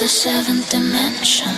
seventh dimension.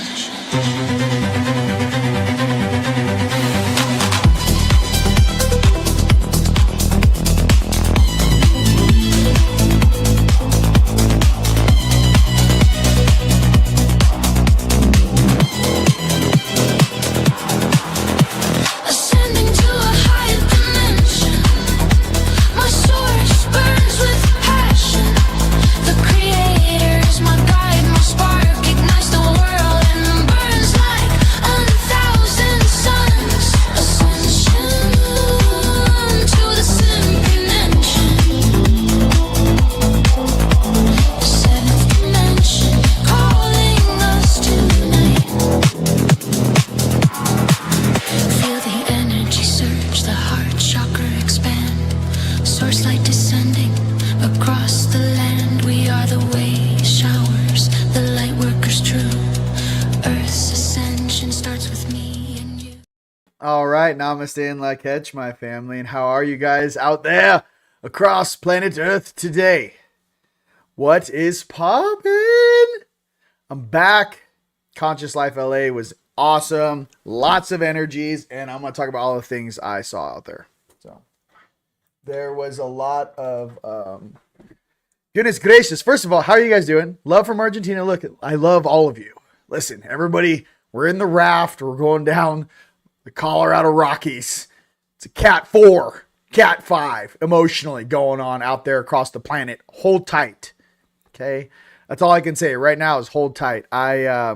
Namaste and Lak'ech, my family, and how are you guys out there across planet Earth today? What is poppin'? I'm back. Conscious Life LA was awesome. Lots of energies, and I'm going to talk about all the things I saw out there. So there was a lot of goodness gracious. First of all, how are you guys doing? Love from Argentina. Look, I love all of you. Listen, everybody, we're in the raft. We're going down the Colorado Rockies. It's a Cat 4, Cat 5 emotionally going on out there across the planet. Hold tight. Okay. That's all I can say right now is hold tight. I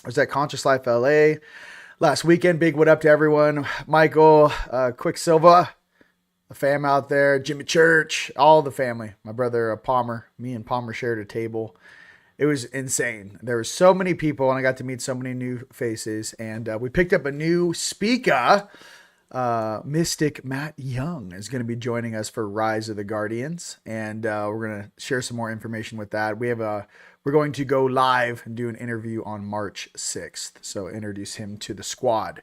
was at Conscious Life LA last weekend. Big what up to everyone. Michael, Quicksilva, the fam out there, Jimmy Church, all the family. My brother Palmer, me and Palmer shared a table. It was insane. There were so many people, and I got to meet so many new faces. And we picked up a new speaker. Mystic Matt Young is going to be joining us for Rise of the Guardians, and we're going to share some more information with that. We're going to go live and do an interview on March 6th. So introduce him to the squad.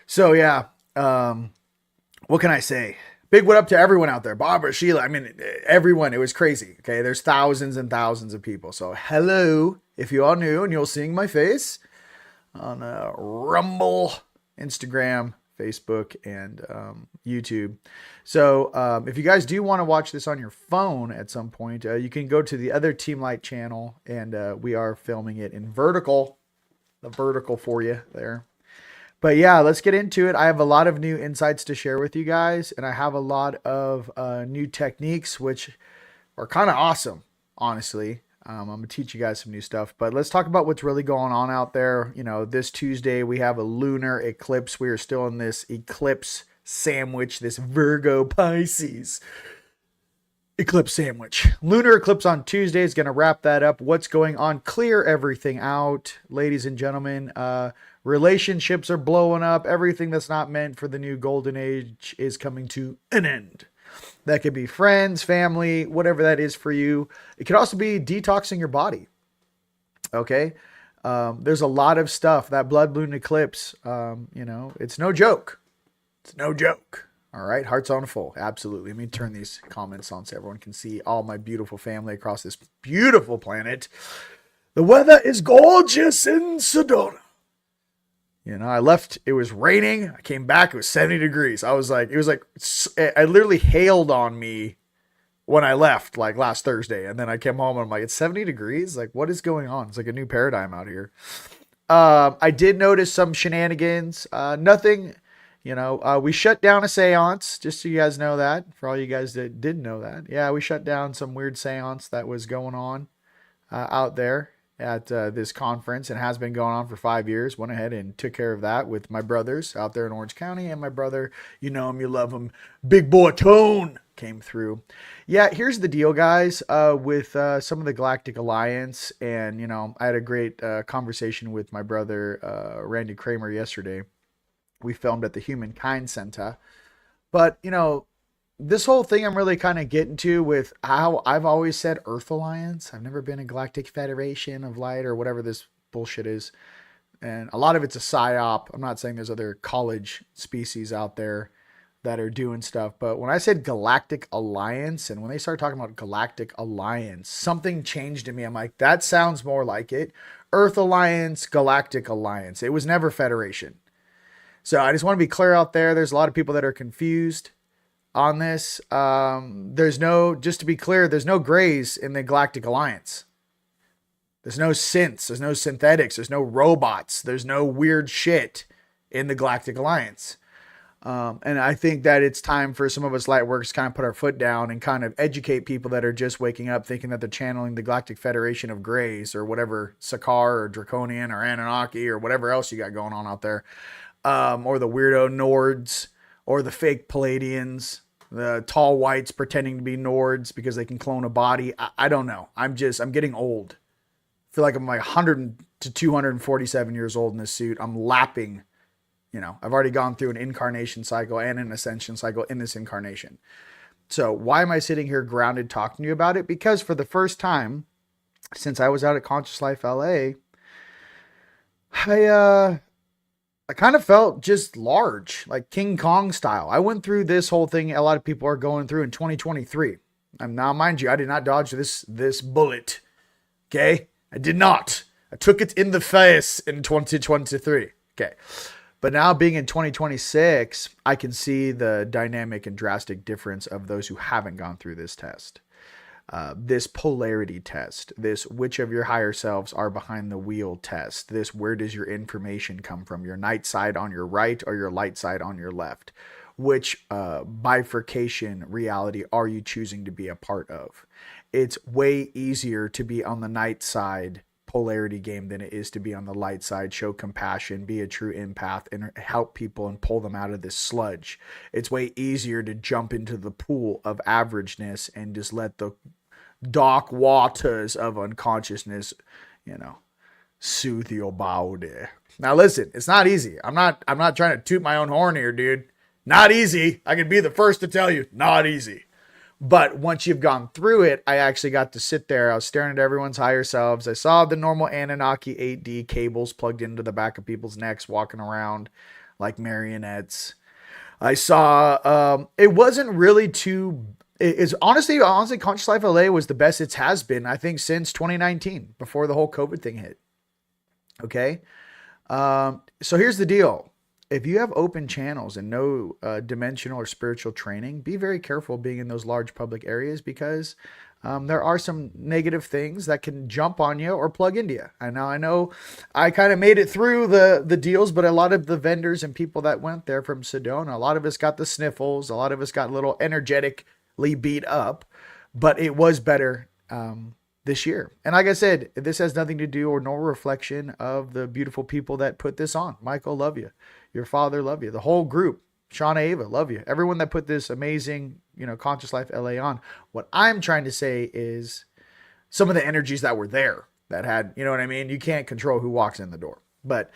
So yeah, what can I say? Big what up to everyone out there. Barbara, Sheila, I mean, everyone. It was crazy. Okay. There's thousands and thousands of people. So hello, if you are new and you're seeing my face on Rumble, Instagram, Facebook, and YouTube. So if you guys do want to watch this on your phone at some point, you can go to the other TeamLight channel, and we are filming it in vertical, the vertical for you there. But yeah, let's get into it. I have a lot of new insights to share with you guys, and I have a lot of new techniques, which are kind of awesome, honestly. I'm going to teach you guys some new stuff, but let's talk about what's really going on out there. You know, this Tuesday we have a lunar eclipse. We are still in this eclipse sandwich, this Virgo Pisces eclipse sandwich. Lunar eclipse on Tuesday is going to wrap that up. What's going on? Clear everything out, ladies and gentlemen. Relationships are blowing up. Everything that's not meant for the new golden age is coming to an end. That could be friends, family, whatever that is for you. It could also be detoxing your body. Okay. There's a lot of stuff. That blood moon eclipse, it's no joke. It's no joke. All right. Hearts on full. Absolutely. Let me turn these comments on so everyone can see all my beautiful family across this beautiful planet. The weather is gorgeous in Sedona. You know, I left, it was raining. I came back, it was 70 degrees. I literally hailed on me when I left, like last Thursday. And then I came home and I'm like, it's 70 degrees? Like, what is going on? It's like a new paradigm out here. I did notice some shenanigans. Nothing, we shut down a seance, just so you guys know that. For all you guys that didn't know that. Yeah, we shut down some weird seance that was going on out there at this conference, and has been going on for 5 years. Went ahead and took care of that with my brothers out there in Orange County, and my brother, you know him, you love him, Big Boy Tone, came through. Yeah, here's the deal, guys, with some of the Galactic Alliance, and I had a great conversation with my brother Randy Kramer yesterday. We filmed at the Humankind Center, but this whole thing I'm really kind of getting to with how I've always said Earth Alliance. I've never been a Galactic Federation of Light or whatever this bullshit is. And a lot of it's a psyop. I'm not saying there's other college species out there that are doing stuff. But when I said Galactic Alliance, and when they started talking about Galactic Alliance, something changed in me. I'm like, that sounds more like it. Earth Alliance, Galactic Alliance. It was never Federation. So I just want to be clear out there. There's a lot of people that are confused on this. Just to be clear, there's no grays in the Galactic Alliance. There's no synths. There's no synthetics. There's no robots. There's no weird shit in the Galactic Alliance. And I think that it's time for some of us lightworkers to kind of put our foot down and kind of educate people that are just waking up thinking that they're channeling the Galactic Federation of Greys or whatever, Sakaar or Draconian or Anunnaki or whatever else you got going on out there. Or the weirdo Nords or the fake Palladians, the tall whites pretending to be Nords because they can clone a body. I don't know. I'm getting old. I feel like I'm like 100 to 247 years old in this suit. I'm lapping. I've already gone through an incarnation cycle and an ascension cycle in this incarnation. So why am I sitting here grounded talking to you about it? Because for the first time since I was out at Conscious Life LA, I kind of felt just large, like King Kong style. I went through this whole thing a lot of people are going through in 2023. And now, mind you, I did not dodge this bullet. Okay? I did not. I took it in the face in 2023. Okay. But now being in 2026, I can see the dynamic and drastic difference of those who haven't gone through this test. This polarity test, this which of your higher selves are behind the wheel test, this where does your information come from, your night side on your right or your light side on your left, which bifurcation reality are you choosing to be a part of? It's way easier to be on the night side polarity game than it is to be on the light side, show compassion, be a true empath, and help people and pull them out of this sludge. It's way easier to jump into the pool of averageness and just let the dark waters of unconsciousness, soothe your body. Now listen, it's not easy. I'm not trying to toot my own horn here, dude. Not easy. I can be the first to tell you, not easy. But once you've gone through it, I actually got to sit there. I was staring at everyone's higher selves. I saw the normal Anunnaki 8D cables plugged into the back of people's necks, walking around like marionettes. I saw, it wasn't really too, it's honestly, Conscious Life LA was the best it has been, I think, since 2019, before the whole COVID thing hit. Okay. So here's the deal. If you have open channels and no dimensional or spiritual training, be very careful being in those large public areas because there are some negative things that can jump on you or plug into you. And now I know I kind of made it through the deals, but a lot of the vendors and people that went there from Sedona, a lot of us got the sniffles. A lot of us got a little energetically beat up, but it was better this year. And like I said, this has nothing to do or no reflection of the beautiful people that put this on. Michael, love you. Your father, love you. The whole group, Shauna, Ava, love you. Everyone that put this amazing, Conscious Life LA on. What I'm trying to say is some of the energies that were there that had, you know what I mean? You can't control who walks in the door. But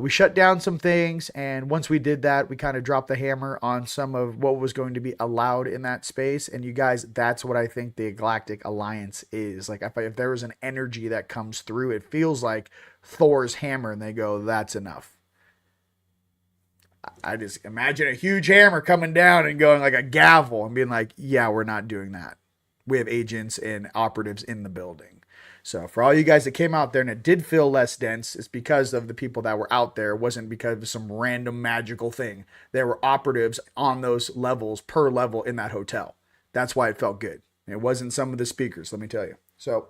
we shut down some things. And once we did that, we kind of dropped the hammer on some of what was going to be allowed in that space. And you guys, that's what I think the Galactic Alliance is. Like if there was an energy that comes through, it feels like Thor's hammer and they go, that's enough. I just imagine a huge hammer coming down and going like a gavel and being like, yeah, we're not doing that. We have agents and operatives in the building. So for all you guys that came out there and it did feel less dense, it's because of the people that were out there. It wasn't because of some random magical thing. There were operatives on those levels per level in that hotel. That's why it felt good. It wasn't some of the speakers, let me tell you. So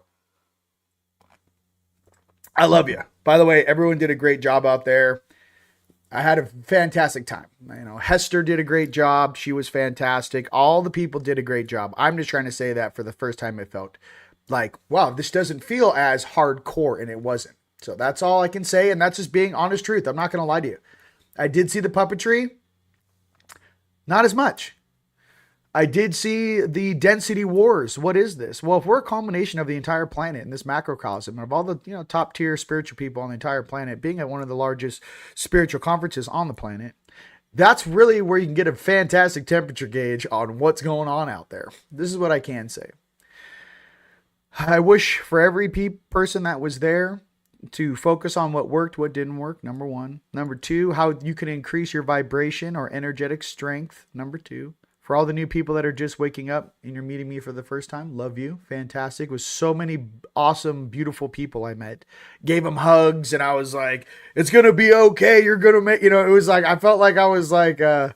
I love you. By the way, everyone did a great job out there. I had a fantastic time. Hester did a great job. She was fantastic. All the people did a great job. I'm just trying to say that for the first time it felt like, wow, this doesn't feel as hardcore, and it wasn't. So that's all I can say, and that's just being honest truth. I'm not going to lie to you. I did see the puppetry. Not as much. I did see the density wars. What is this? Well, if we're a combination of the entire planet in this macrocosm of all the top tier spiritual people on the entire planet, being at one of the largest spiritual conferences on the planet, that's really where you can get a fantastic temperature gauge on what's going on out there. This is what I can say. I wish for every person that was there, to focus on what worked, what didn't work, number one. Number two, how you can increase your vibration or energetic strength, number two. For all the new people that are just waking up and you're meeting me for the first time, love you. Fantastic. With so many awesome, beautiful people I met. Gave them hugs and I was like, it's going to be okay. You're going to make, it was like, I felt like I was like, I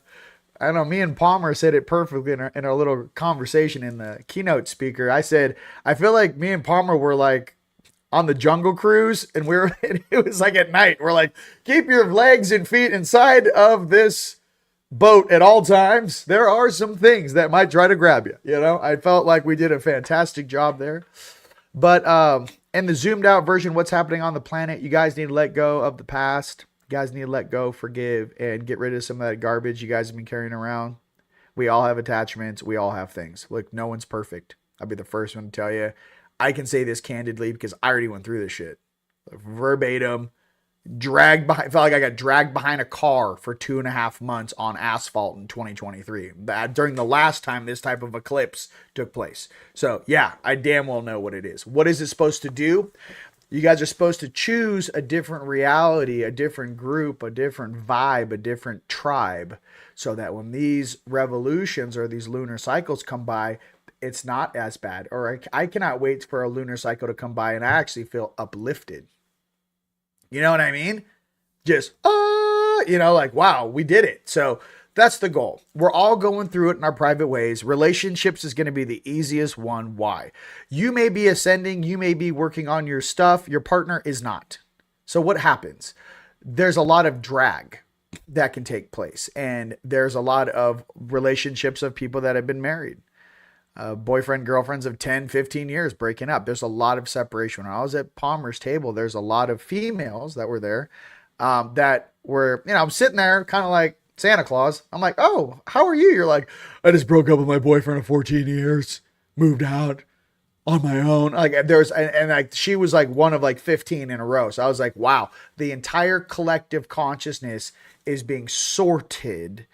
don't know, me and Palmer said it perfectly in our little conversation in the keynote speaker. I said, I feel like me and Palmer were like on the Jungle Cruise and it was like at night. We're like, keep your legs and feet inside of this boat at all times. There are some things that might try to grab you. I felt like we did a fantastic job there. But in the zoomed out version, what's happening on the planet, you guys need to let go of the past. You guys need to let go, forgive, and get rid of some of that garbage you guys have been carrying around. We all have attachments. We all have things. Look, no one's perfect. I'll be the first one to tell you. I can say this candidly because I already went through this shit. Verbatim. Felt like I got dragged behind a car for 2.5 months on asphalt in 2023. During the last time this type of eclipse took place. So yeah, I damn well know what it is. What is it supposed to do? You guys are supposed to choose a different reality, a different group, a different vibe, a different tribe, so that when these revolutions or these lunar cycles come by, it's not as bad. Or I cannot wait for a lunar cycle to come by and I actually feel uplifted. You know what I mean? Just, like, wow, we did it. So that's the goal. We're all going through it in our private ways. Relationships is going to be the easiest one. Why? You may be ascending. You may be working on your stuff. Your partner is not. So what happens? There's a lot of drag that can take place. And there's a lot of relationships of people that have been married. Boyfriend, girlfriends of 10, 15 years breaking up. There's a lot of separation. When I was at Palmer's table, there's a lot of females that were there that were, I'm sitting there kind of like Santa Claus. I'm like, oh, how are you? You're like, I just broke up with my boyfriend of 14 years, moved out on my own. Like and like she was like one of like 15 in a row. So I was like, wow, the entire collective consciousness is being sorted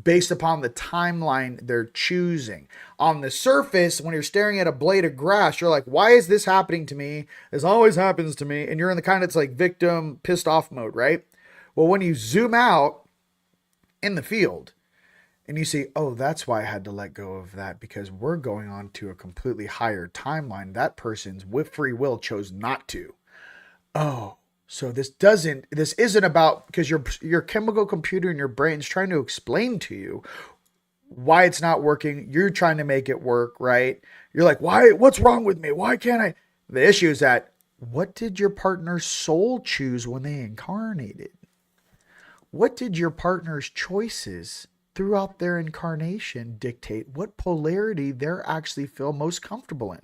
based upon the timeline they're choosing. On the surface, when you're staring at a blade of grass, you're like, why is this happening to me? This always happens to me. And you're in the kind of, it's like victim pissed off mode, right? Well, when you zoom out in the field and you see, oh, that's why I had to let go of that, because we're going on to a completely higher timeline. That person's with free will chose not to. Oh, so this isn't about, because your chemical computer in your brain's trying to explain to you why it's not working. You're trying to make it work, right? You're like, why? What's wrong with me? Why can't I? The issue is that, what did your partner's soul choose when they incarnated? What did your partner's choices throughout their incarnation dictate what polarity they're actually feel most comfortable in?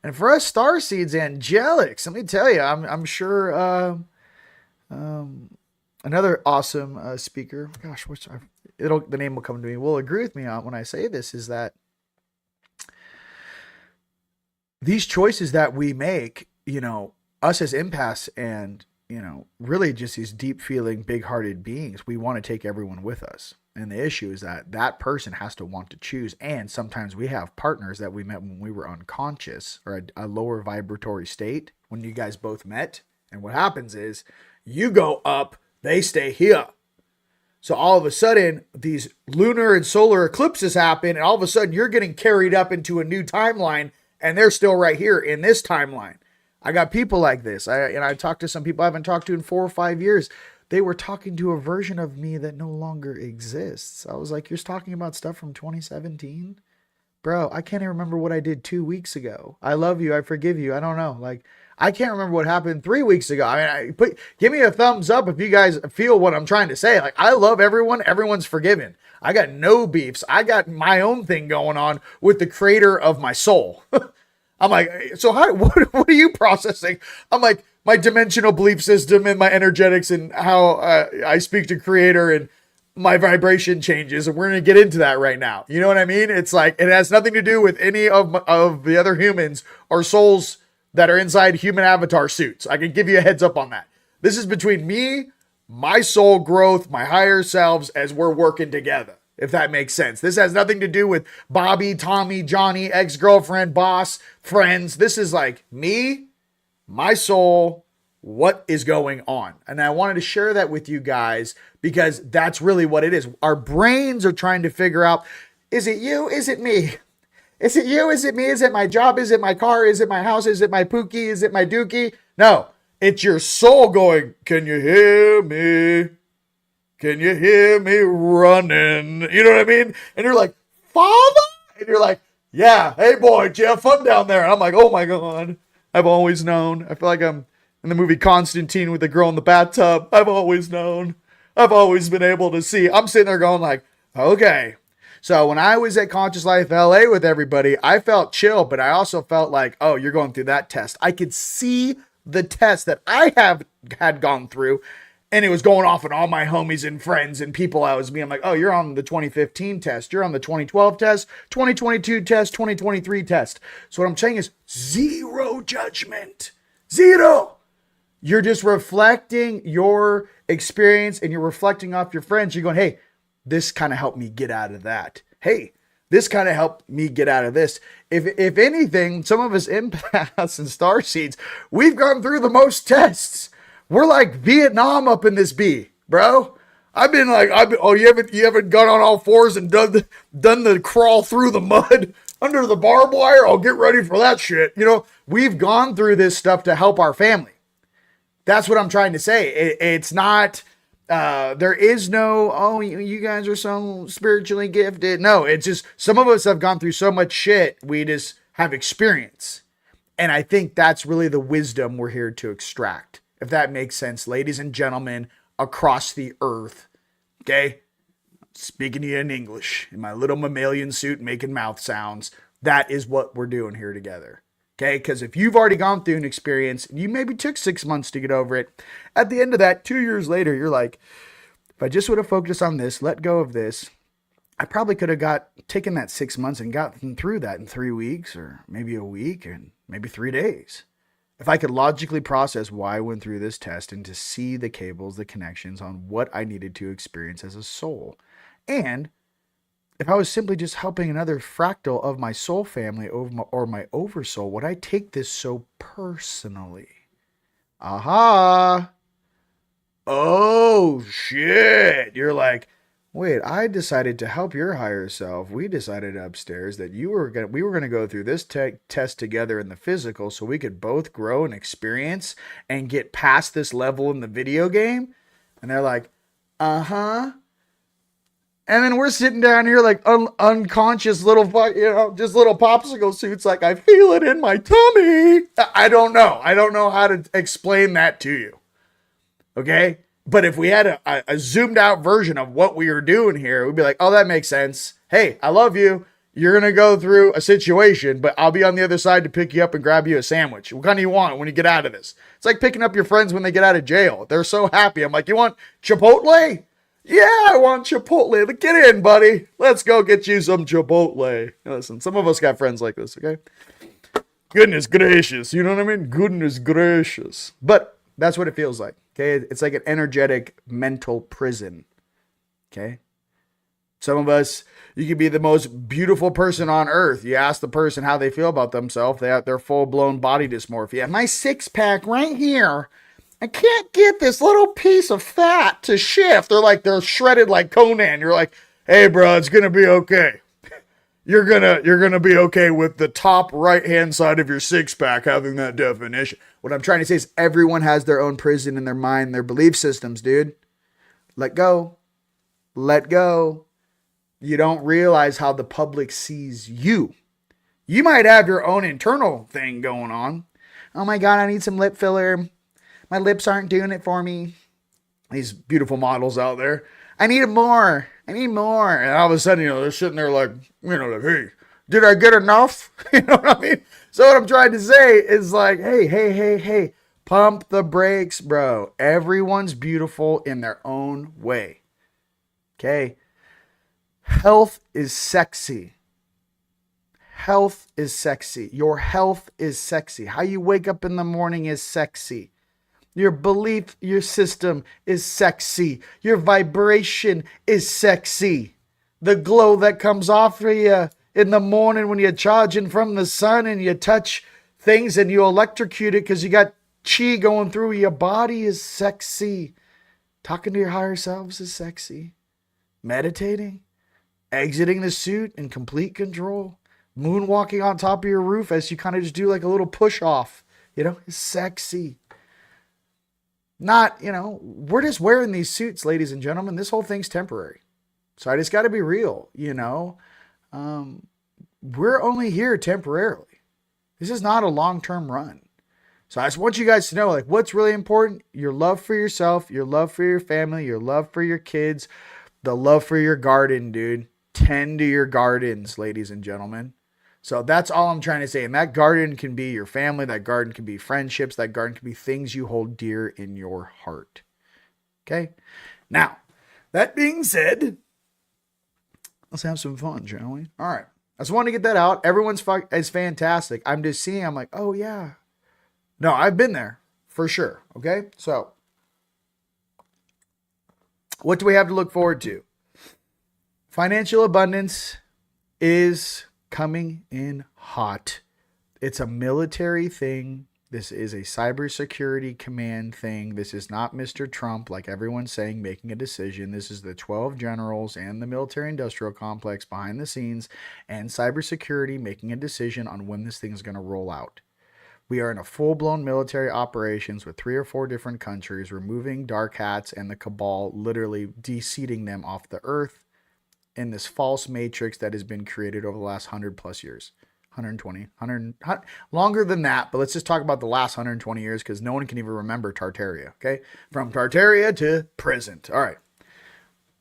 And for us starseeds, angelics, let me tell you, I'm sure another awesome speaker, gosh, the name will come to me, will agree with me on when I say this, is that these choices that we make, us as empaths and, really just these deep feeling, big hearted beings, we want to take everyone with us. And the issue is that person has to want to choose. And sometimes we have partners that we met when we were unconscious or a lower vibratory state when you guys both met. And what happens is you go up, they stay here. So all of a sudden, these lunar and solar eclipses happen. And all of a sudden, you're getting carried up into a new timeline. And they're still right here in this timeline. I got people like this. I talked to some people I haven't talked to in 4 or 5 years. They were talking to a version of me that no longer exists. I was like, you're talking about stuff from 2017? Bro, I can't even remember what I did 2 weeks ago. I love you. I forgive you. I don't know. Like, I can't remember what happened 3 weeks ago. I mean, give me a thumbs up if you guys feel what I'm trying to say. Like, I love everyone. Everyone's forgiven. I got no beefs. I got my own thing going on with the creator of my soul. I'm like, so what are you processing? I'm like, my dimensional belief system and my energetics and how I speak to creator and my vibration changes. And we're going to get into that right now. You know what I mean? It's like, it has nothing to do with any of the other humans or souls that are inside human avatar suits. I can give you a heads up on that. This is between me, my soul growth, my higher selves as we're working together. If that makes sense. This has nothing to do with Bobby, Tommy, Johnny, ex-girlfriend, boss, friends. This is like me, my soul, what is going on. And I wanted to share that with you guys because that's really what it is. Our brains are trying to figure out, is it you? Is it me? Is it you? Is it me? Is it my job? Is it my car? Is it my house? Is it my pookie? Is it my dookie? No, it's your soul going, can you hear me? Can you hear me running? You know what I mean? And you're like, Father? And you're like, yeah, hey boy, did you have fun down there? And I'm like, oh my God, I've always known. I feel like I'm in the movie Constantine with the girl in the bathtub. I've always known. I've always been able to see. I'm sitting there going like, okay. So when I was at Conscious Life LA with everybody, I felt chill, but I also felt like, oh, you're going through that test. I could see the test that I had gone through, and it was going off on all my homies and friends and people I was being. I'm like, oh, you're on the 2015 test. You're on the 2012 test, 2022 test, 2023 test. So what I'm saying is zero judgment. Zero. You're just reflecting your experience and you're reflecting off your friends. You're going, hey, this kind of helped me get out of that. Hey, this kind of helped me get out of this. If anything, some of us empaths and starseeds, we've gone through the most tests. We're like Vietnam up in this bee, bro. You haven't gone on all fours and done the crawl through the mud under the barbed wire? I'll get ready for that shit. You know, we've gone through this stuff to help our family. That's what I'm trying to say. It's not, there is no, oh, you guys are so spiritually gifted. No, it's just some of us have gone through so much shit. We just have experience. And I think that's really the wisdom we're here to extract. If that makes sense, ladies and gentlemen across the earth. Okay? Speaking to you in English, in my little mammalian suit, making mouth sounds. That is what we're doing here together. Okay? Because if you've already gone through an experience, and you maybe took 6 months to get over it, at the end of that, 2 years later, you're like, if I just would have focused on this, let go of this, I probably could have taken that 6 months and gotten through that in 3 weeks, or maybe a week, and maybe 3 days. If I could logically process why I went through this test and to see the cables, the connections on what I needed to experience as a soul. And if I was simply just helping another fractal of my soul family or my oversoul, would I take this so personally? Aha! Oh, shit! You're like, wait, I decided to help your higher self. We decided upstairs that we were going to go through this test together in the physical so we could both grow and experience and get past this level in the video game. And they're like, uh-huh. And then we're sitting down here like unconscious little, just little popsicle suits. Like, I feel it in my tummy. I don't know. I don't know how to explain that to you. Okay? But if we had a zoomed out version of what we were doing here, we'd be like, oh, that makes sense. Hey, I love you. You're going to go through a situation, but I'll be on the other side to pick you up and grab you a sandwich. What kind do you want when you get out of this? It's like picking up your friends when they get out of jail. They're so happy. I'm like, you want Chipotle? Yeah, I want Chipotle. Get in, buddy. Let's go get you some Chipotle. Listen, some of us got friends like this, okay? Goodness gracious. You know what I mean? Goodness gracious. But that's what it feels like. Okay, it's like an energetic mental prison. Okay, some of us, you could be the most beautiful person on earth. You ask the person how they feel about themselves, they have their full-blown body dysmorphia. My six-pack right here, I can't get this little piece of fat to shift. They're shredded like Conan. You're like, hey, bro, it's gonna be okay. You're gonna be okay with the top right-hand side of your six-pack having that definition. What I'm trying to say is everyone has their own prison in their mind, their belief systems, dude. Let go. Let go. You don't realize how the public sees you. You might have your own internal thing going on. Oh my God, I need some lip filler. My lips aren't doing it for me. These beautiful models out there. I need more. I need more. And all of a sudden, they're sitting there like, hey, did I get enough? You know what I mean? So what I'm trying to say is like, hey, pump the brakes, bro. Everyone's beautiful in their own way. Okay? Health is sexy. Health is sexy. Your health is sexy. How you wake up in the morning is sexy. Your belief, your system is sexy. Your vibration is sexy. The glow that comes off of you in the morning when you're charging from the sun and you touch things and you electrocute it because you got chi going through your body is sexy. Talking to your higher selves is sexy. Meditating, exiting the suit in complete control, moonwalking on top of your roof as you kind of just do like a little push off, is sexy. Not, we're just wearing these suits, ladies and gentlemen. This whole thing's temporary. So I just got to be real, we're only here temporarily. This is not a long-term run. So I just want you guys to know, like, what's really important, your love for yourself, your love for your family, your love for your kids, the love for your garden, dude. Tend to your gardens, ladies and gentlemen. So that's all I'm trying to say. And that garden can be your family. That garden can be friendships. That garden can be things you hold dear in your heart. Okay? Now, that being said, let's have some fun, shall we? All right. I just wanted to get that out. Everyone's is fantastic. I'm just seeing, I'm like, oh, yeah. No, I've been there for sure. Okay? So, what do we have to look forward to? Financial abundance is coming in hot. It's a military thing. This is a cybersecurity command thing. This is not Mr. Trump, like everyone's saying, making a decision. This is the 12 generals and the military industrial complex behind the scenes and cybersecurity making a decision on when this thing is going to roll out. We are in a full-blown military operations with 3 or 4 different countries, removing dark hats and the cabal, literally de-seeding them off the earth in this false matrix that has been created over the last 100 plus years. 120, longer than that, but let's just talk about the last 120 years because no one can even remember Tartaria, okay? From Tartaria to present. All right.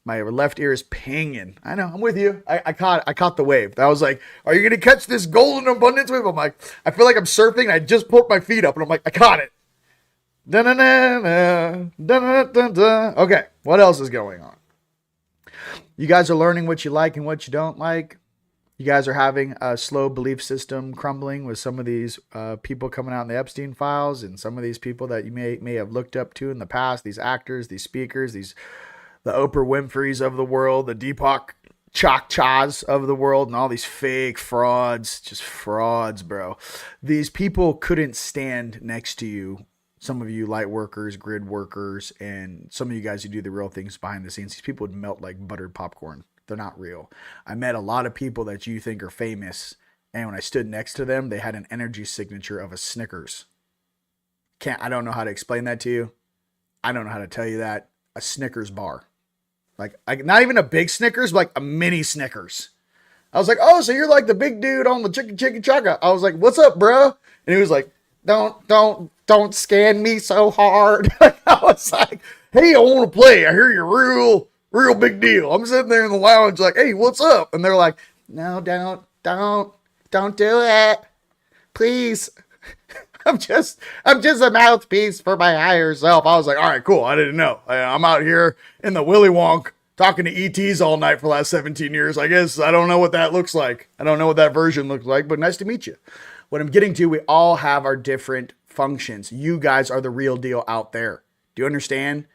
My left ear is pinging. I know, I'm with you. I caught the wave. I was like, are you going to catch this golden abundance wave? I'm like, I feel like I'm surfing. And I just put my feet up and I'm like, I caught it. Okay, what else is going on? You guys are learning what you like and what you don't like. You guys are having a slow belief system crumbling with some of these people coming out in the Epstein files and some of these people that you may have looked up to in the past, these actors, these speakers, the Oprah Winfreys of the world, the Deepak Chokshas of the world, and all these fake frauds, just frauds, bro. These people couldn't stand next to you. Some of you light workers, grid workers, and some of you guys who do the real things behind the scenes, these people would melt like buttered popcorn. They're not real. I met a lot of people that you think are famous, and when I stood next to them, they had an energy signature of a Snickers. I don't know how to explain that to you. I don't know how to tell you that. A Snickers bar. Like not even a big Snickers, but like a mini Snickers. I was like, oh, so you're like the big dude on the chicken chaka. I was like, what's up, bro? And he was like, don't scan me so hard. I was like, hey, I want to play. I hear you're real big deal. I'm sitting there in the lounge like, hey, what's up? And they're like, no, don't do it. Please. I'm just a mouthpiece for my higher self. I was like, all right, cool. I didn't know. I'm out here in the Willy Wonk talking to ETs all night for the last 17 years. I guess I don't know what that looks like. I don't know what that version looks like, but nice to meet you. What I'm getting to, we all have our different functions. You guys are the real deal out there. Do you understand?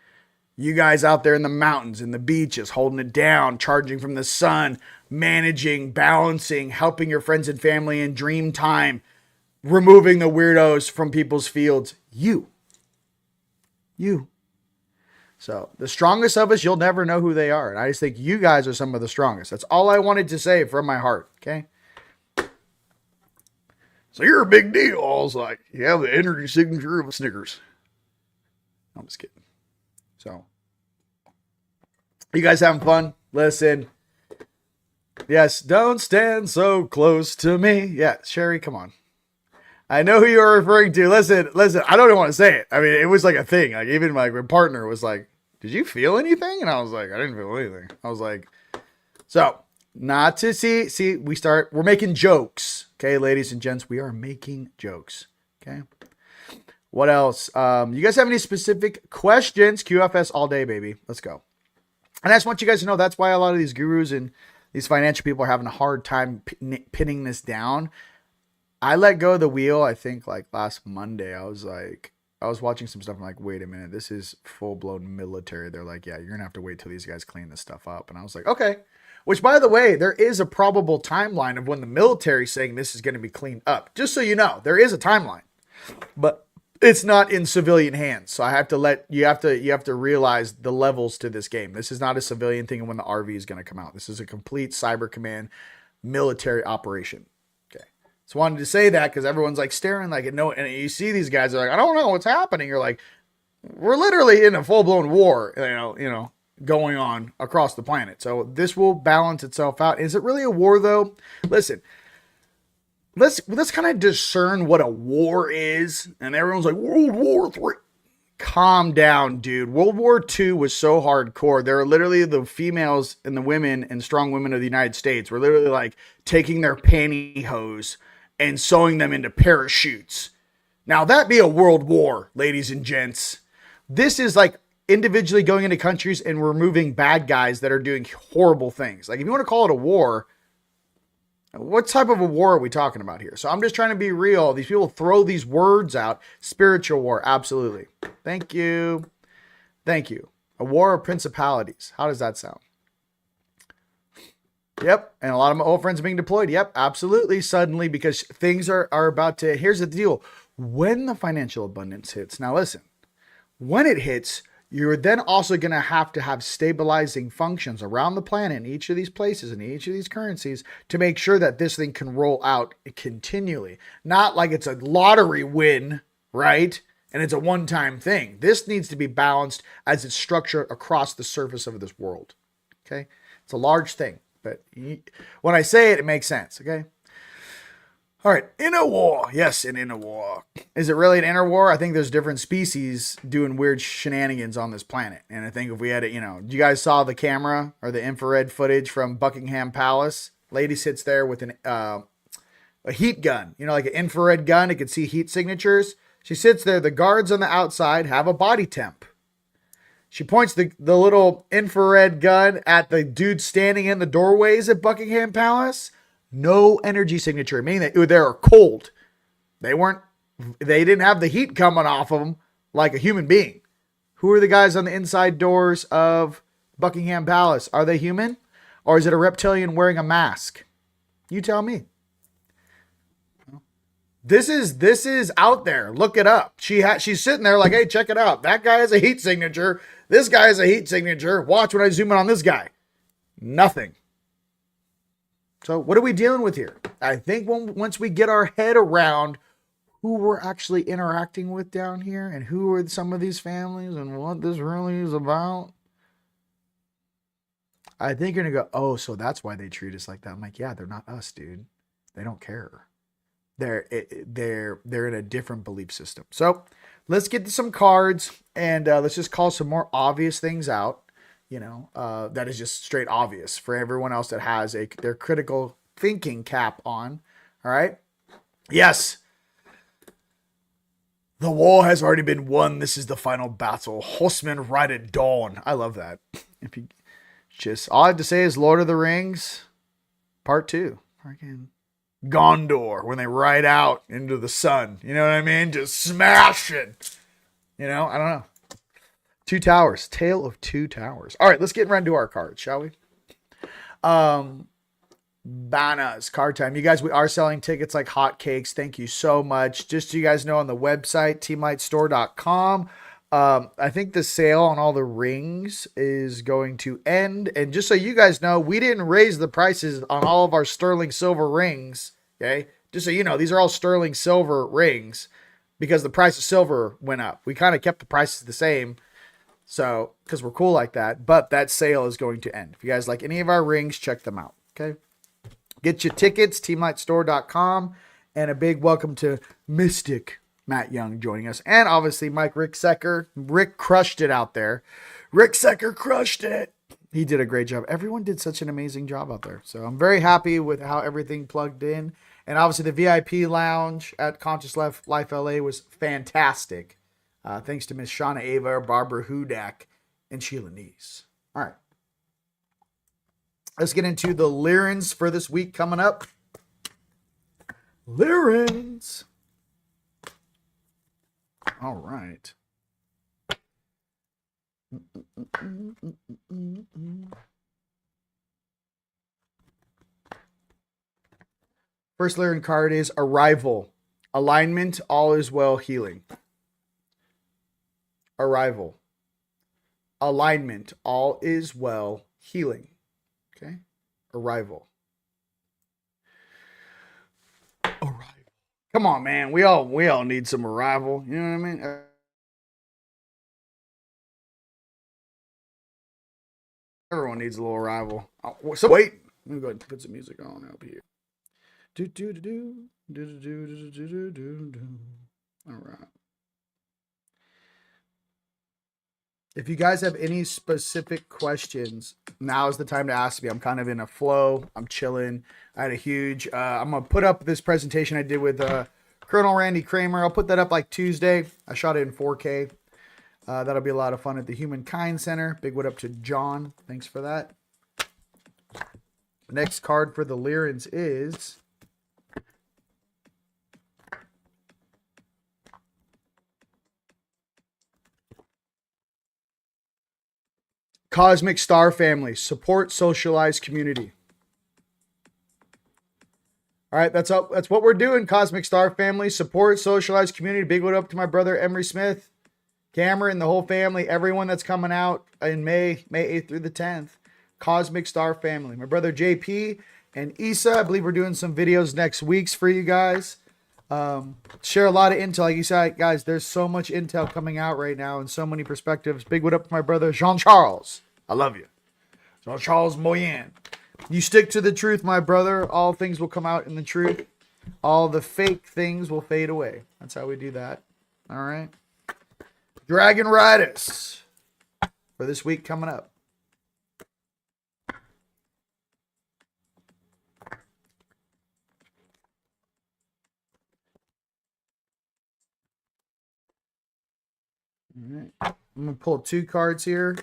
You guys out there in the mountains, in the beaches, holding it down, charging from the sun, managing, balancing, helping your friends and family in dream time, removing the weirdos from people's fields. You. So the strongest of us, you'll never know who they are. And I just think you guys are some of the strongest. That's all I wanted to say from my heart. Okay. So you're a big deal. I was like, you have the energy signature of a Snickers. I'm just kidding. So, you guys having fun? Listen. Yes, don't stand so close to me. Yeah, Sherry, come on. I know who you're referring to. Listen, I don't even want to say it. I mean, it was like a thing. Like, even my partner was like, did you feel anything? And I was like, I didn't feel anything. I was like, so, not to see, we're making jokes. Okay, ladies and gents, we are making jokes. Okay. What else? You guys have any specific questions? QFS all day, baby. Let's go. And I just want you guys to know that's why a lot of these gurus and these financial people are having a hard time pinning this down. I let go of the wheel, I think, like last Monday. I was watching some stuff. I'm like, wait a minute. This is full-blown military. They're like, yeah, you're going to have to wait till these guys clean this stuff up. And I was like, okay. Which, by the way, there is a probable timeline of when the military is saying this is going to be cleaned up. Just so you know, there is a timeline. But it's not in civilian hands. So I have to you have to realize the levels to this game. This is not a civilian thing when the RV is going to come out. This is a complete Cyber Command military operation. Okay. So I wanted to say that because everyone's like staring like no, and you see these guys are like, I don't know what's happening. You're like, we're literally in a full-blown war, going on across the planet. So this will balance itself out. Is it really a war though? Listen, let's kind of discern what a war is. And everyone's like, World War III. Calm down, dude. World War II was so hardcore. There are literally the females and the women and strong women of the United States were literally like taking their pantyhose and sewing them into parachutes. Now that be a world war, ladies and gents. This is like individually going into countries and removing bad guys that are doing horrible things. Like if you want to call it a war, what type of a war are we talking about here? So I'm just trying to be real. These people throw these words out. Spiritual war. Absolutely. Thank you. Thank you. A war of principalities. How does that sound? Yep. And a lot of my old friends are being deployed. Yep. Absolutely. Suddenly, because things are about to, here's the deal. When the financial abundance hits, now listen, when it hits, you're then also going to have stabilizing functions around the planet in each of these places and each of these currencies to make sure that this thing can roll out continually. Not like it's a lottery win, right? And it's a one-time thing. This needs to be balanced as it's structured across the surface of this world. Okay? It's a large thing, but when I say it, it makes sense. Okay? All right, inner war. Yes, an inner war. Is it really an inner war? I think there's different species doing weird shenanigans on this planet. And I think if we had it, you guys saw the camera or the infrared footage from Buckingham Palace. Lady sits there with a heat gun, like an infrared gun. It can see heat signatures. She sits there. The guards on the outside have a body temp. She points the little infrared gun at the dude standing in the doorways at Buckingham Palace. No energy signature, meaning that they're cold. They didn't have the heat coming off of them like a human being. Who are the guys on the inside doors of Buckingham Palace? Are they human? Or is it a reptilian wearing a mask? You tell me. This is out there. Look it up. She's sitting there like, hey, check it out. That guy has a heat signature. This guy has a heat signature. Watch when I zoom in on this guy. Nothing. So what are we dealing with here? I think once we get our head around who we're actually interacting with down here and who are some of these families and what this really is about, I think you're going to go, oh, so that's why they treat us like that. I'm like, yeah, they're not us, dude. They don't care. They're in a different belief system. So let's get to some cards and let's just call some more obvious things out. That is just straight obvious for everyone else that has their critical thinking cap on. All right. Yes. The war has already been won. This is the final battle. Horsemen ride at dawn. I love that. All I have to say is Lord of the Rings Part 2. Freaking Gondor when they ride out into the sun. You know what I mean? Just smashing. I don't know. Two Towers. Tale of Two Towers. All right, let's get right into our cards, shall we? Bananas. Card time. You guys, we are selling tickets like hotcakes. Thank you so much. Just so you guys know, on the website, TeamLightStore.com, I think the sale on all the rings is going to end. And just so you guys know, we didn't raise the prices on all of our sterling silver rings. Okay? Just so you know, these are all sterling silver rings because the price of silver went up. We kind of kept the prices the same. So, because we're cool like that, but that sale is going to end. If you guys like any of our rings, check them out. Okay. Get your tickets, teamlightstore.com, and a big welcome to Mystic Matt Young joining us. And obviously Rick Secker. Rick crushed it out there. Rick Secker crushed it. He did a great job. Everyone did such an amazing job out there. So I'm very happy with how everything plugged in. And obviously the VIP lounge at Conscious Life LA was fantastic. Thanks to Miss Shauna Ava, Barbara Hudak, and Sheila Neese. All right. Let's get into the Lyrans for this week coming up. Lyrans. All right. First Lyran card is Arrival. Alignment, all is well, healing. arrival. Alignment, all is well, healing. Okay? Arrival. Arrival. Come on, man. We all need some arrival. You know what I mean? Everyone needs a little arrival. So wait. Let me go ahead and put some music on up here. Do do do do do do do do do do do. All right. If you guys have any specific questions, now is the time to ask me. I'm kind of in a flow. I'm chilling. I had a huge, I'm going to put up this presentation I did with Colonel Randy Kramer. I'll put that up like Tuesday. I shot it in 4K. That'll be a lot of fun at the Humankind Center. Big what up to John. Thanks for that. Next card for the Lyrans is Cosmic Star Family. Support socialized community. All right, that's what we're doing, Cosmic Star Family. Support socialized community. Big what up to my brother Emery Smith, Cameron, the whole family, everyone that's coming out in May 8th through the 10th. Cosmic Star Family. My brother JP and Issa, I believe we're doing some videos next weeks for you guys. Share a lot of intel. Like you said, guys, there's so much intel coming out right now and so many perspectives. Big what up to my brother Jean-Charles. I love you. Jean-Charles Moyen. You stick to the truth, my brother. All things will come out in the truth. All the fake things will fade away. That's how we do that. All right. Dragon Riders for this week coming up. All right. I'm going to pull 2 cards here.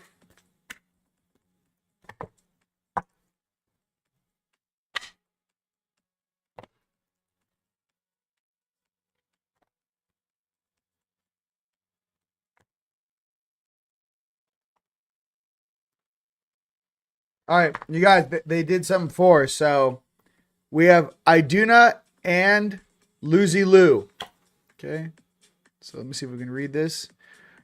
All right, you guys, they did something for us. So we have Iduna and Lucy Lou. Okay. So let me see if we can read this.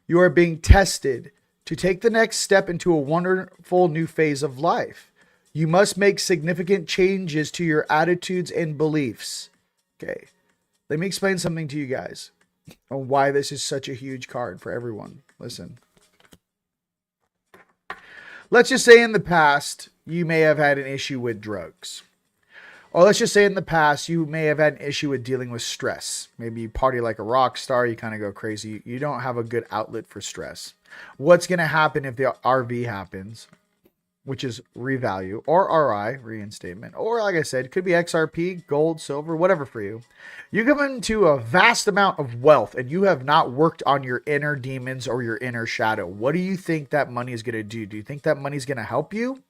You are being tested to take the next step into a wonderful new phase of life. You must make significant changes to your attitudes and beliefs. Okay. Let me explain something to you guys on why this is such a huge card for everyone. Listen. Let's just say in the past, you may have had an issue with drugs. Or let's just say in the past, you may have had an issue with dealing with stress. Maybe you party like a rock star, you kind of go crazy. You don't have a good outlet for stress. What's going to happen if the RV happens, which is revalue, or RI, reinstatement, or like I said, it could be XRP, gold, silver, whatever for you. You come into a vast amount of wealth and you have not worked on your inner demons or your inner shadow. What do you think that money is going to do? Do you think that money is going to help you?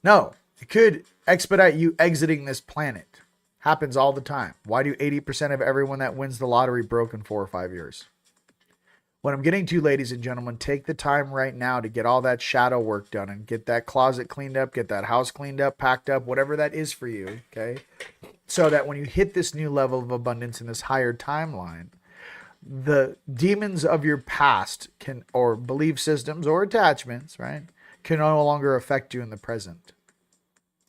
No, it could expedite you exiting this planet. Happens all the time. Why do 80% of everyone that wins the lottery broke in 4 or 5 years? What I'm getting to, ladies and gentlemen, take the time right now to get all that shadow work done and get that closet cleaned up, get that house cleaned up, packed up, whatever that is for you, okay? So that when you hit this new level of abundance in this higher timeline, the demons of your past can, or belief systems or attachments, right, can no longer affect you in the present.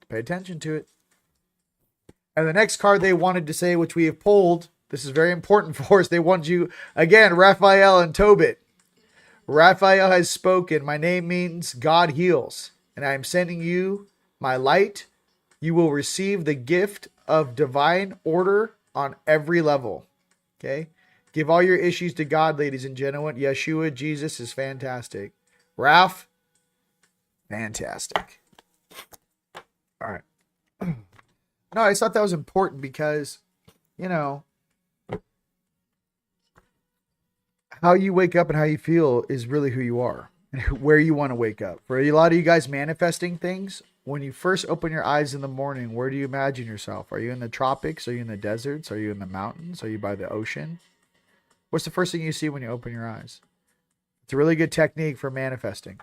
Pay attention to it. And the next card they wanted to say, which we have pulled, this is very important for us. They want you, again, Raphael and Tobit. Raphael has spoken. My name means God heals. And I am sending you my light. You will receive the gift of divine order on every level. Okay? Give all your issues to God, ladies and gentlemen. Yeshua, Jesus is fantastic. Raph, fantastic. All right. No, I just thought that was important because, you know, how you wake up and how you feel is really who you are and where you want to wake up. For a lot of you guys manifesting things, when you first open your eyes in the morning, where do you imagine yourself? Are you in the tropics? Are you in the deserts? Are you in the mountains? Are you by the ocean? What's the first thing you see when you open your eyes? It's a really good technique for manifesting.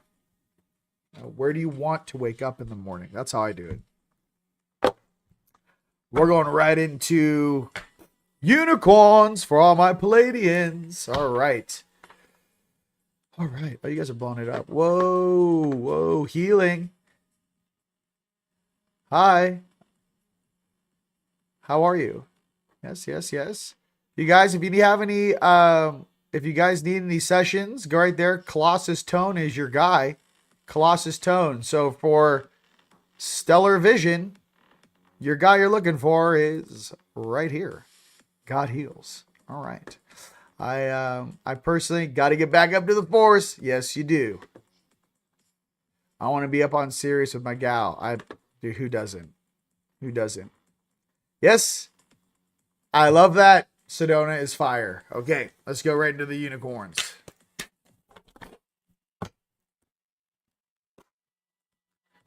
Where do you want to wake up in the morning? That's how I do it. We're going right into unicorns for all my Palladians. All right. All right. Oh, you guys are blowing it up. Whoa, whoa, healing. Hi. How are you? Yes, yes, yes. You guys, if you have any, if you guys need any sessions, go right there. Colossus Tone is your guy. Colossus Tone. So for stellar vision, your guy you're looking for is right here. God heals. All right. I personally got to get back up to the force. Yes, you do. I want to be up on Sirius with my gal. Dude, who doesn't? Who doesn't? Yes. I love that. Sedona is fire. Okay, let's go right into the unicorns.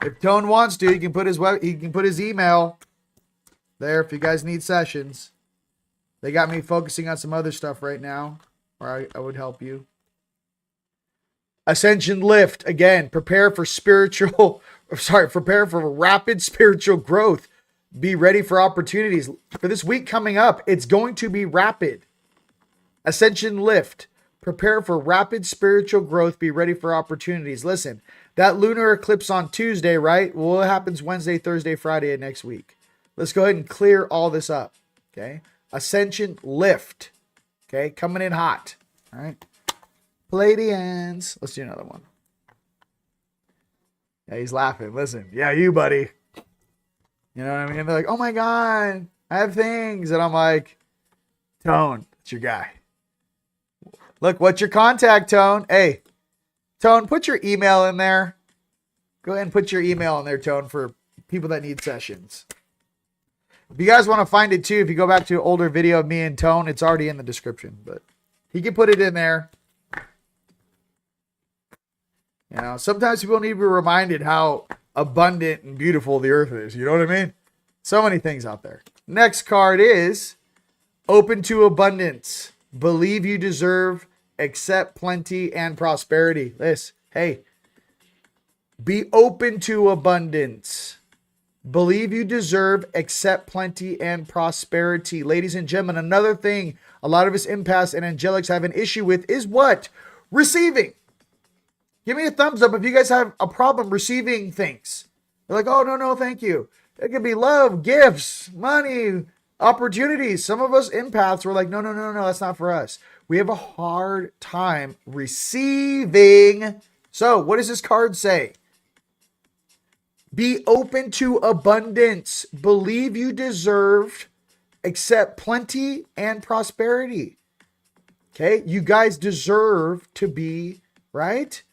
If Tone wants to, he can put his email there if you guys need sessions. They got me focusing on some other stuff right now, or I would help you. Ascension Lift. Again, prepare for rapid spiritual growth. Be ready for opportunities. For this week coming up, it's going to be rapid. Ascension Lift. Prepare for rapid spiritual growth. Be ready for opportunities. Listen, that lunar eclipse on Tuesday, right? Well, what happens Wednesday, Thursday, Friday of next week? Let's go ahead and clear all this up. Okay. Ascension Lift. Okay. Coming in hot. All right. Palladians. Let's do another one. Yeah, he's laughing. Listen. Yeah, you, buddy. You know what I mean? They're like, oh my God, I have things. And I'm like, Tone, it's your guy. Look, what's your contact, Tone? Hey, Tone, put your email in there. Go ahead and put your email in there, Tone, for people that need sessions. If you guys want to find it too, if you go back to an older video of me and Tone, it's already in the description, but he can put it in there. You know, sometimes people need to be reminded how abundant and beautiful the earth is. You know what I mean? So many things out there. Next card is open to abundance. Believe you deserve, accept plenty and prosperity. Hey, be open to abundance. Believe you deserve, accept plenty and prosperity. Ladies and gentlemen, another thing a lot of us empaths and angelics have an issue with is what? Receiving. Give me a thumbs up if you guys have a problem receiving things. They're like, oh, no, thank you. It could be love, gifts, money, opportunities. Some of us empaths were like, no, that's not for us. We have a hard time receiving. So what does this card say? Be open to abundance. Believe you deserve, accept plenty and prosperity. Okay? You guys deserve to be, right?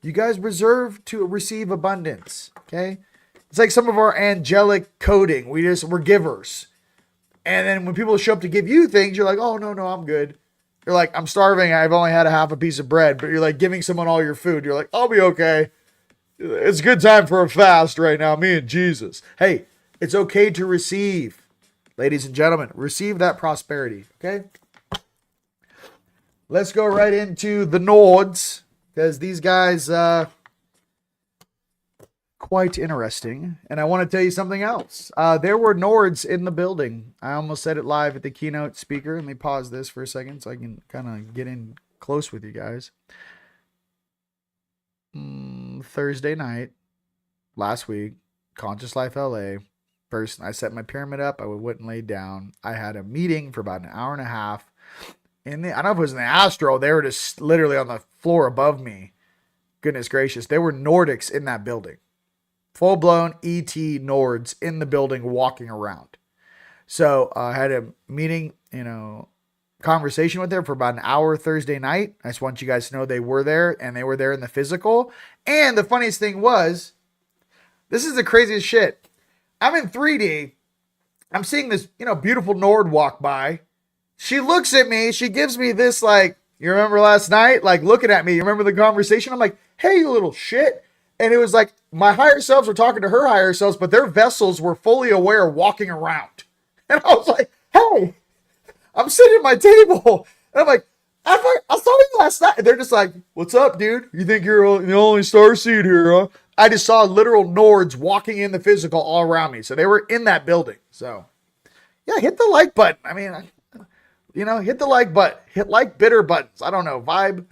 You guys deserve to receive abundance, okay? It's like some of our angelic coding. We're givers. And then when people show up to give you things, you're like, oh, no, I'm good. You're like, I'm starving. I've only had a half a piece of bread. But you're like giving someone all your food. You're like, I'll be okay. It's a good time for a fast right now, me and Jesus. Hey, it's okay to receive. Ladies and gentlemen, receive that prosperity, okay? Let's go right into the Nords. Because these guys, quite interesting. And I want to tell you something else. There were Nords in the building. I almost said it live at the keynote speaker. Let me pause this for a second so I can kind of get in close with you guys. Thursday night, last week, Conscious Life LA. First, I set my pyramid up. I went and laid down. I had a meeting for about an hour and a half. I don't know if it was in the Astro. They were just literally on the floor above me. Goodness gracious. There were Nordics in that building. Full-blown ET Nords in the building walking around. So I had a meeting, conversation with them for about an hour Thursday night. I just want you guys to know they were there, and they were there in the physical. And the funniest thing was, this is the craziest shit. I'm in 3D. I'm seeing this, beautiful Nord walk by. She looks at me. She gives me this, like, you remember last night? Like, looking at me. You remember the conversation? I'm like, hey, you little shit. And it was like my higher selves were talking to her higher selves, but their vessels were fully aware walking around. And I was like, hey, I'm sitting at my table. And I'm like, I saw you last night. And they're just like, what's up, dude? You think you're the only starseed here, huh? I just saw literal Nords walking in the physical all around me. So they were in that building. So, yeah, hit the like button. I mean, hit the like button. Hit like bitter buttons. I don't know. Vibe.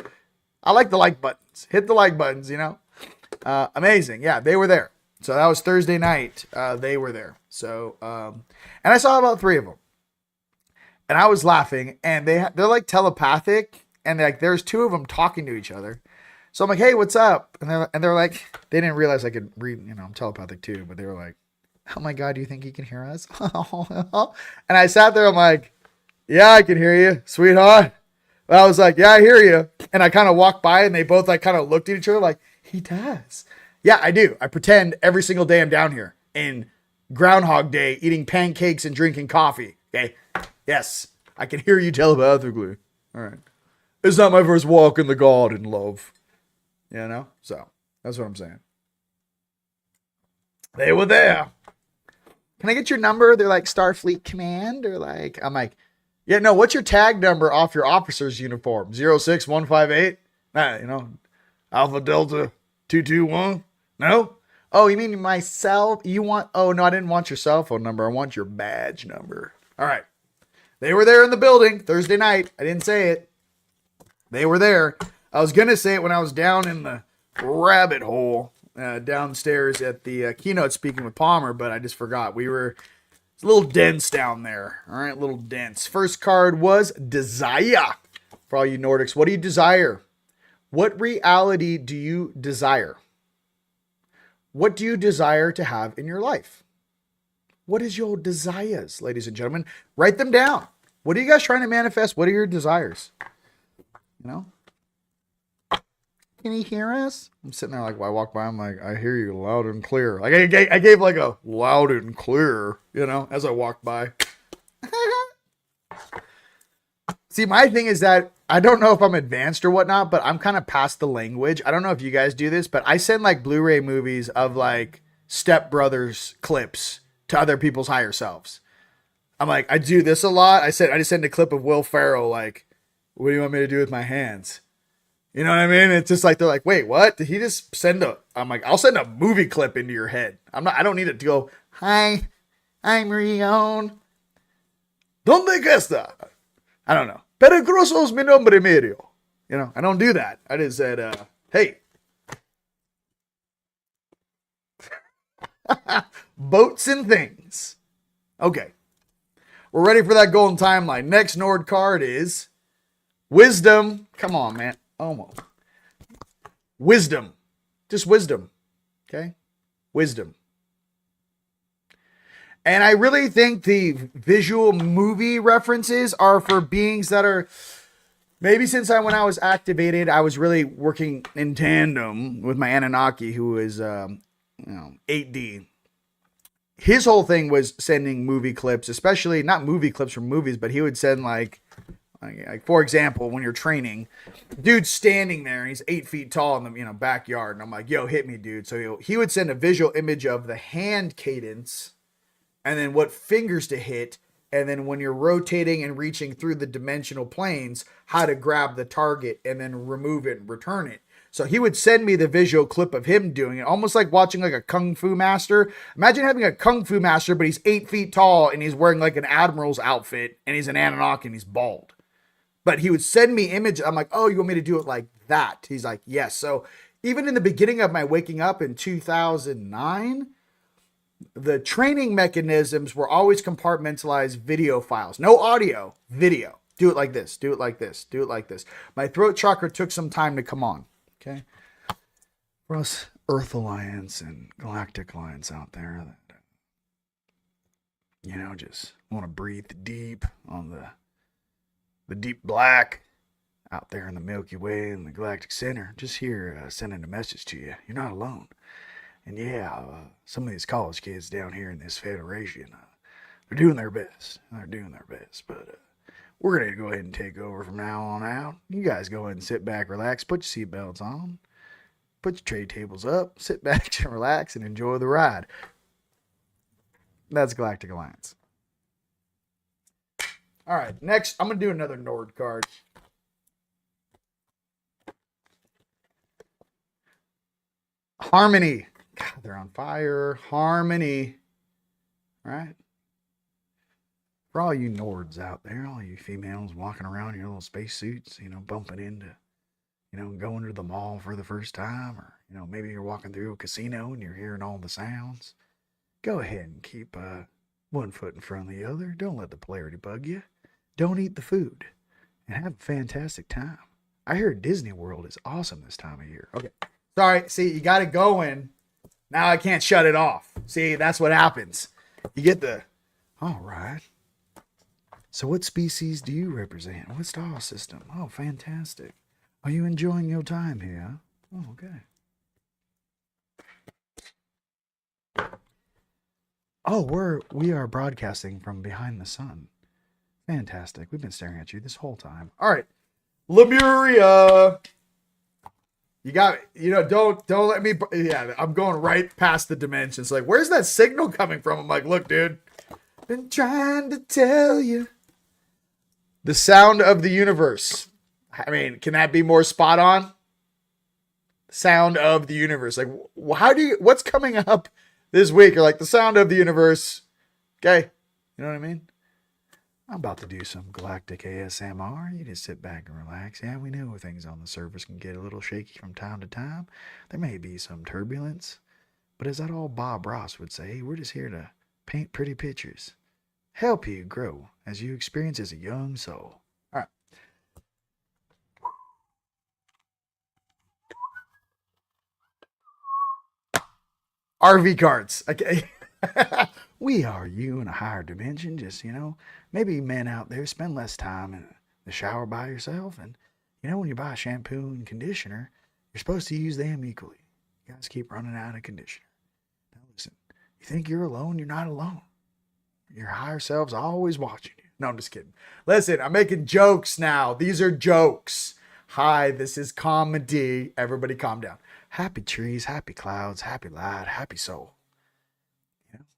I like the like buttons. Hit the like buttons, you know. Amazing. Yeah, they were there. So that was Thursday night. They were there. So, and I saw about 3 of them. And I was laughing, and they're like telepathic, and like there's 2 of them talking to each other. So I'm like, hey, what's up? And they're like, they didn't realize I could read, you know, I'm telepathic too, but they were like, oh my God, do you think you can hear us? And I sat there, I'm like, yeah, I can hear you, sweetheart. I was like, yeah, I hear you. And I kind of walked by, and they both like kind of looked at each other like, he does. Yeah, I do. I pretend every single day I'm down here in Groundhog Day eating pancakes and drinking coffee. Okay. Yes, I can hear you telepathically. All right. It's not my first walk in the garden, love. You know? So, that's what I'm saying. They were there. Can I get your number? They're like, Starfleet Command? Or like, I'm like, yeah, no, what's your tag number off your officer's uniform? 06158? You know, Alpha Delta 221? No? Oh, you mean my cell? You want, oh, no, I didn't want your cell phone number. I want your badge number. All right. They were there in the building Thursday night. I didn't say it. They were there. I was going to say it when I was down in the rabbit hole downstairs at the keynote speaking with Palmer, but I just forgot. It's a little dense down there. All right, a little dense. First card was Desire. For all you Nordics, what do you desire? What reality do you desire? What do you desire to have in your life? What is your desires, ladies and gentlemen? Write them down. What are you guys trying to manifest? What are your desires? You know? Can you hear us? I'm sitting there like, when I walk by, I'm like, I hear you loud and clear. Like I gave like a loud and clear, you know, as I walked by. See, my thing is that I don't know if I'm advanced or whatnot, but I'm kind of past the language. I don't know if you guys do this, but I send like Blu-ray movies of like Step Brothers clips to other people's higher selves. I'm like, I do this a lot. I just sent a clip of Will Ferrell, like, what do you want me to do with my hands? You know what I mean? It's just like, they're like, wait, what? Did he just send I'm like, I'll send a movie clip into your head. I don't need it to go, hi, I'm Rion. ¿Dónde está? I don't know. Peligroso es mi nombre medio. You know, I don't do that. I just said, hey. Boats and things. Okay. We're ready for that golden timeline. Next Nord card is Wisdom. Come on, man. Almost. Wisdom. Just wisdom. Okay? Wisdom. And I really think the visual movie references are for beings that are, maybe since when I was activated, I was really working in tandem with my Anunnaki, who is 8D. His whole thing was sending movie clips, especially not movie clips from movies, but he would send like for example, when you're training, dude's standing there and he's 8 feet tall in the backyard, and I'm like, yo, hit me, dude. So he would send a visual image of the hand cadence, and then what fingers to hit, and then when you're rotating and reaching through the dimensional planes, how to grab the target and then remove it and return it. So he would send me the visual clip of him doing it, almost like watching like a Kung Fu master. Imagine having a Kung Fu master, but he's 8 feet tall and he's wearing like an admiral's outfit and he's an Anunnaki and he's bald. But he would send me images. I'm like, oh, you want me to do it like that? He's like, yes. So even in the beginning of my waking up in 2009, the training mechanisms were always compartmentalized video files. No audio, video. Do it like this. Do it like this. Do it like this. My throat chakra took some time to come on. Okay. For us Earth Alliance and Galactic Alliance out there that, just want to breathe deep on the deep black out there in the Milky Way and the Galactic Center, just here sending a message to you. You're not alone. And yeah, some of these college kids down here in this Federation, they're doing their best. But we're going to go ahead and take over from now on out. You guys go ahead and sit back, relax, put your seatbelts on, put your tray tables up, sit back and relax and enjoy the ride. That's Galactic Alliance. All right, next, I'm going to do another Nord card. Harmony. God, they're on fire. Harmony. All right. For all you Nords out there, all you females walking around in your little spacesuits, bumping into, going to the mall for the first time, or, maybe you're walking through a casino and you're hearing all the sounds, go ahead and keep one foot in front of the other. Don't let the polarity bug you. Don't eat the food, and have a fantastic time. I hear Disney World is awesome this time of year. Okay. Sorry. See, you got it going. Now I can't shut it off. See, that's what happens. You get all right. So what species do you represent? What star system? Oh, fantastic. Are you enjoying your time here? Oh, okay. Oh, we are broadcasting from behind the sun. Fantastic. We've been staring at you this whole time. All right. Lemuria. You got, don't let me, yeah, I'm going right past the dimensions. Like, where's that signal coming from? I'm like, look, dude, been trying to tell you. The sound of the universe. I mean, can that be more spot on? Sound of the universe. Like, what's coming up this week? Or like the sound of the universe. Okay. You know what I mean? I'm about to do some galactic ASMR. You just sit back and relax. Yeah, we know things on the surface can get a little shaky from time to time. There may be some turbulence. But as that old Bob Ross would say, we're just here to paint pretty pictures. Help you grow as you experience as a young soul. All right. RV cards. Okay. We are you in a higher dimension. Just, maybe men out there spend less time in the shower by yourself. And, when you buy shampoo and conditioner, you're supposed to use them equally. You guys keep running out of conditioner. Now listen, you think you're alone? You're not alone. Your higher self's always watching you. No, I'm just kidding. Listen, I'm making jokes now. These are jokes. Hi, this is comedy. Everybody calm down. Happy trees, happy clouds, happy light, happy soul.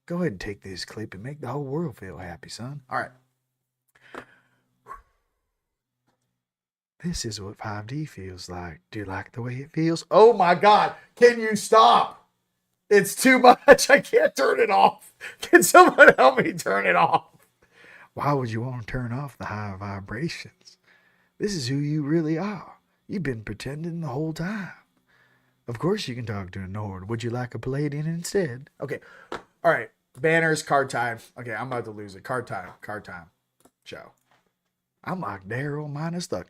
Go ahead and take this clip and make the whole world feel happy, son. All right. This is what 5D feels like. Do you like the way it feels? Oh my God. Can you stop? It's too much. I can't turn it off. Can someone help me turn it off? Why would you want to turn off the high vibrations? This is who you really are. You've been pretending the whole time. Of course you can talk to a Nord. Would you like a Palladian instead? Okay. All right. Banners, card time. Okay, I'm about to lose it. Card time. Show. I'm like Daryl minus the...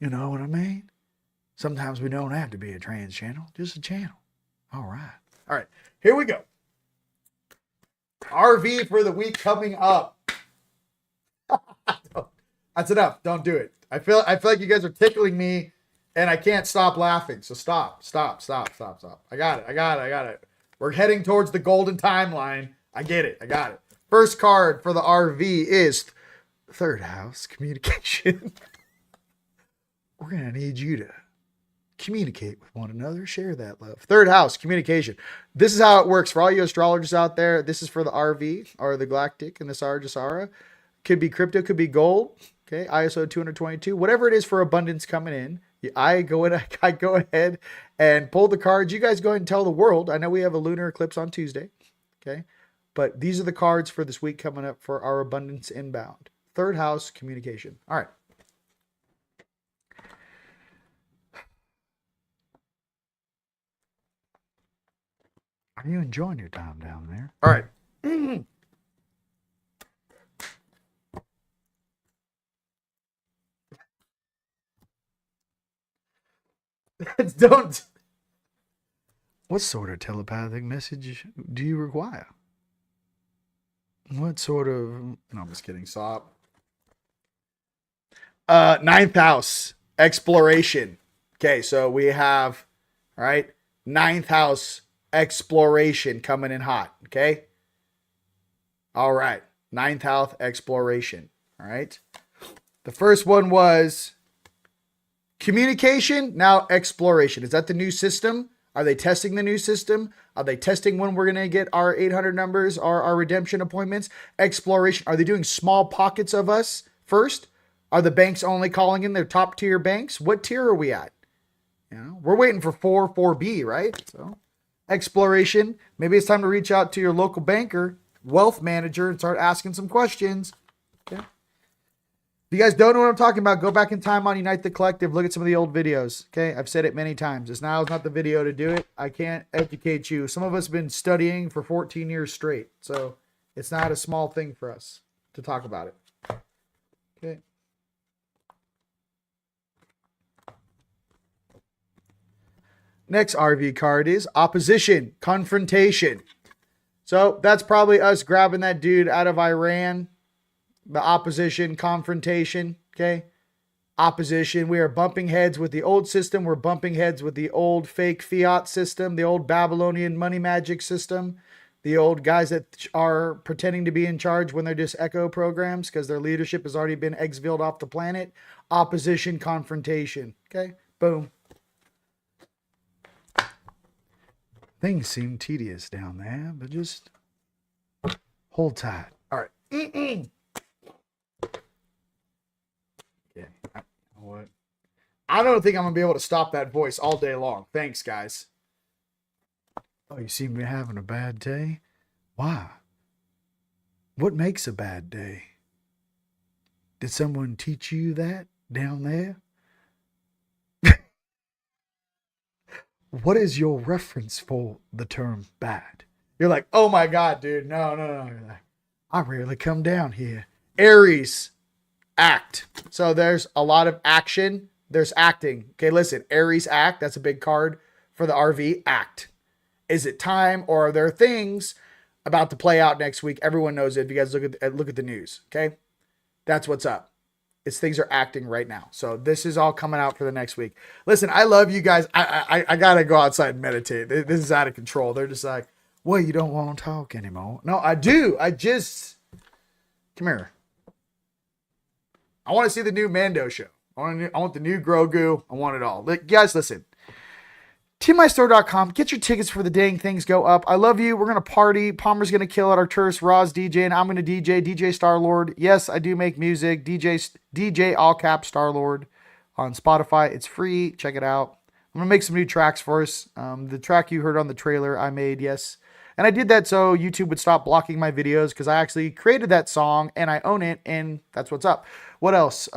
You know what I mean? Sometimes we don't have to be a trans channel. Just a channel. All right. Here we go. RV for the week coming up. That's enough. Don't do it. I feel like you guys are tickling me and I can't stop laughing. So stop. I got it. We're heading towards the golden timeline. I get it. I got it. First card for the RV is third house communication. We're going to need you to communicate with one another. Share that love. Third house communication. This is how it works for all you astrologers out there. This is for the RV or the galactic and the Sarjasara. Could be crypto, could be gold. Okay. ISO 222, whatever it is for abundance coming in. I go ahead and pull the cards. You guys go ahead and tell the world. I know we have a lunar eclipse on Tuesday. Okay. But these are the cards for this week coming up for our abundance inbound. Third house communication. All right. Are you enjoying your time down there? All right. Don't. What sort of telepathic message do you require? What sort of... No, I'm just kidding. Stop. Ninth house. Exploration. Okay, so we have... All right. Ninth house. Exploration coming in hot. Okay. All right. Ninth house. Exploration. All right. The first one was... communication, now exploration. Is that the new system? Are they testing the new system? Are they testing when we're going to get our 800 numbers or our redemption appointments? Exploration. Are they doing small pockets of us first? Are the banks only calling in their top tier banks? What tier are we at? We're waiting for 4B, right? So exploration. Maybe it's time to reach out to your local banker, wealth manager, and start asking some questions. Okay. If you guys don't know what I'm talking about, go back in time on Unite the Collective. Look at some of the old videos. Okay, I've said it many times. Now is not the video to do it. I can't educate you. Some of us have been studying for 14 years straight, so it's not a small thing for us to talk about it. Okay. Next RV card is opposition, confrontation. So that's probably us grabbing that dude out of Iran. The opposition, confrontation, okay? Opposition. We are bumping heads with the old system. We're bumping heads with the old fake fiat system, the old Babylonian money magic system, the old guys that are pretending to be in charge when they're just echo programs because their leadership has already been exiled off the planet. Opposition, confrontation, okay? Boom. Things seem tedious down there, but just hold tight. All right. Yeah. What? I don't think I'm going to be able to stop that voice all day long. Thanks, guys. Oh, you seem to be having a bad day? Why? What makes a bad day? Did someone teach you that down there? What is your reference for the term bad? You're like, oh my God, dude. No. You're like, I rarely come down here. Aries, act. So there's a lot of action. There's acting. Okay, listen. Aries, act. That's a big card for the RV. Act. Is it time or are there things about to play out next week? Everyone knows it. If you guys look at the news, okay? That's what's up. It's things are acting right now. So this is all coming out for the next week. Listen, I love you guys. I gotta go outside and meditate. This is out of control. They're just like, well, you don't want to talk anymore. No, I do. Come here. I want to see the new Mando show. I want the new Grogu. I want it all. Guys, listen. TeamLightStore.com. Get your tickets for the dang things go up. I love you. We're going to party. Palmer's going to kill it. Arturus, Roz DJ, and I'm going to DJ Star-Lord. Yes, I do make music. DJ all cap Star-Lord on Spotify. It's free. Check it out. I'm going to make some new tracks for us. The track you heard on the trailer I made, yes. And I did that so YouTube would stop blocking my videos because I actually created that song and I own it, and that's what's up. What else?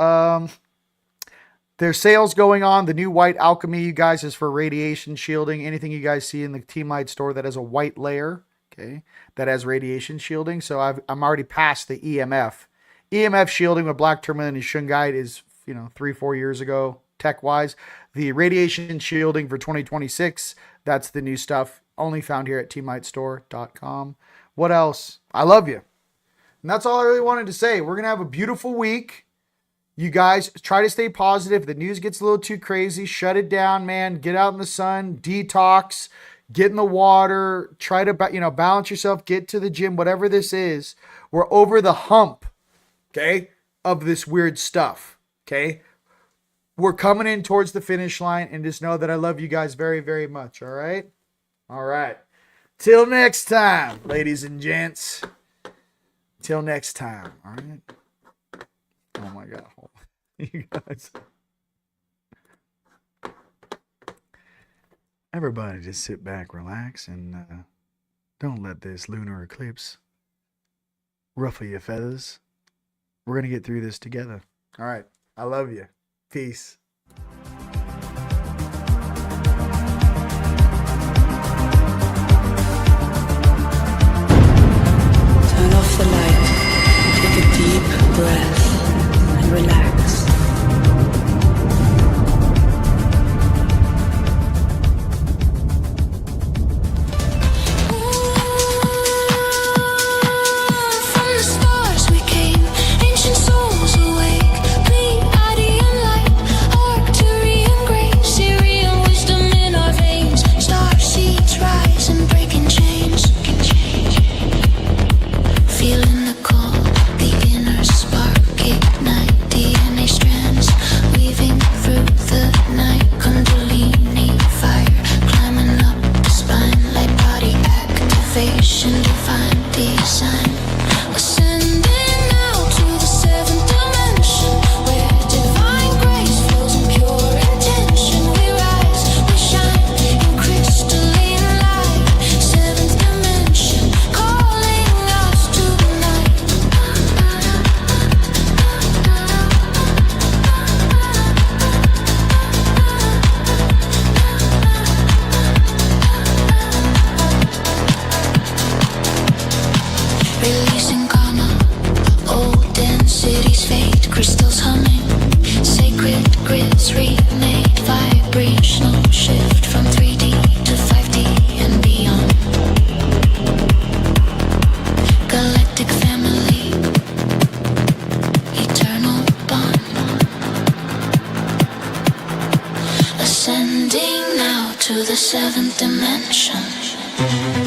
There's sales going on. The new white alchemy, you guys, is for radiation shielding. Anything you guys see in the TeamLight store that has a white layer, okay, that has radiation shielding. So I'm already past the EMF. EMF shielding with black tourmaline and shungite is, 3-4 years ago, tech-wise. The radiation shielding for 2026, that's the new stuff. Only found here at TeamLightStore.com. What else? I love you. And that's all I really wanted to say. We're going to have a beautiful week. You guys try to stay positive. If the news gets a little too crazy, shut it down, man. Get out in the sun, detox, get in the water, try to, balance yourself, get to the gym, whatever this is. We're over the hump, okay, of this weird stuff, okay? We're coming in towards the finish line, and just know that I love you guys very, very much, all right? All right. Till next time, ladies and gents. Till next time, all right? Oh my God. You guys. Everybody just sit back, relax, and don't let this lunar eclipse ruffle your feathers. We're going to get through this together. All right. I love you. Peace. Turn off the light. Take a deep breath. Relax. From the stars we came, ancient souls awake, clean, ideal light. Space fade, crystals humming. Sacred grids remade. Vibrational shift from 3D to 5D and beyond. Galactic family, eternal bond. Ascending now to the 7th dimension.